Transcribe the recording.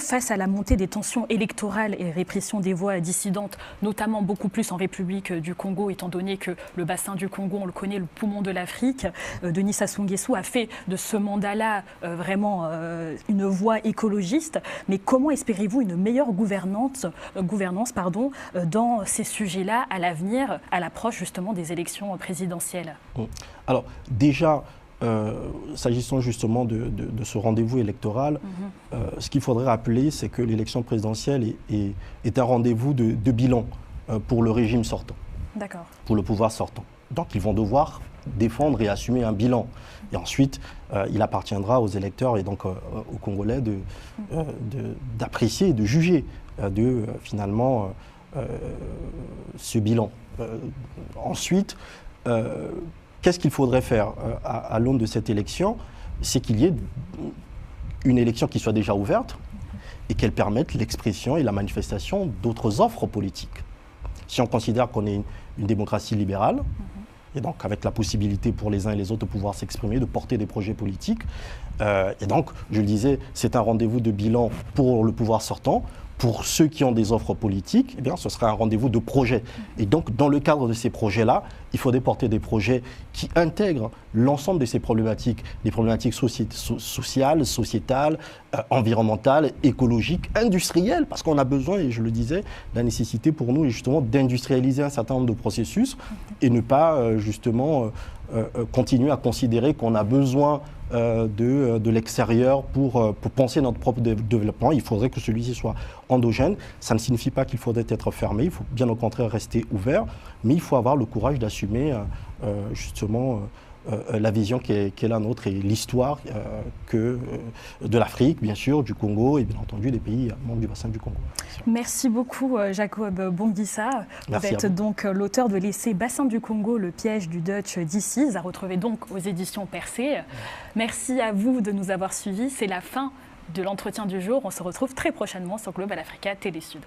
face à la montée des tensions électorales et répression des voix dissidentes, notamment beaucoup plus en République du Congo, étant donné que le bassin du Congo, on le connaît, le poumon de l'Afrique, Denis Sassou Nguesso a fait de ce mandat-là vraiment une voix écologiste. Mais comment espérez-vous une meilleure gouvernance dans ces sujets-là à l'avenir, à l'approche justement des élections présidentielles? Alors déjà, s'agissant justement de ce rendez-vous électoral, ce qu'il faudrait rappeler, c'est que l'élection présidentielle est un rendez-vous de bilan pour le régime sortant, pour le pouvoir sortant. Donc ils vont devoir défendre et assumer un bilan. Et ensuite, il appartiendra aux électeurs et donc aux Congolais d'apprécier et de juger finalement ce bilan. Ensuite, qu'est-ce qu'il faudrait faire à l'aune de cette élection? C'est qu'il y ait une élection qui soit déjà ouverte et qu'elle permette l'expression et la manifestation d'autres offres politiques. Si on considère qu'on est une démocratie libérale, et donc avec la possibilité pour les uns et les autres de pouvoir s'exprimer, de porter des projets politiques, et donc, je le disais, c'est un rendez-vous de bilan pour le pouvoir sortant. Pour ceux qui ont des offres politiques, eh bien, ce sera un rendez-vous de projets. Et donc, dans le cadre de ces projets-là, il faudrait porter des projets qui intègrent l'ensemble de ces problématiques, des problématiques sociales, sociétales, environnementales, écologiques, industrielles, parce qu'on a besoin, et je le disais, la nécessité pour nous est justement d'industrialiser un certain nombre de processus et ne pas justement continuer à considérer qu'on a besoin de l'extérieur pour penser notre propre développement. Il faudrait que celui-ci soit endogène. Ça ne signifie pas qu'il faudrait être fermé, il faut bien au contraire rester ouvert, mais il faut avoir le courage d'assumer justement la vision qui est la nôtre et l'histoire de l'Afrique, bien sûr, du Congo et bien entendu des pays membres du bassin du Congo. Merci beaucoup Jacob Bonguissa. Vous êtes donc l'auteur de l'essai Bassin du Congo, le piège du Dutch Disease, à retrouver donc aux éditions Percé. Merci à vous de nous avoir suivis. C'est la fin de l'entretien du jour. On se retrouve très prochainement sur Global Africa Télé Sud.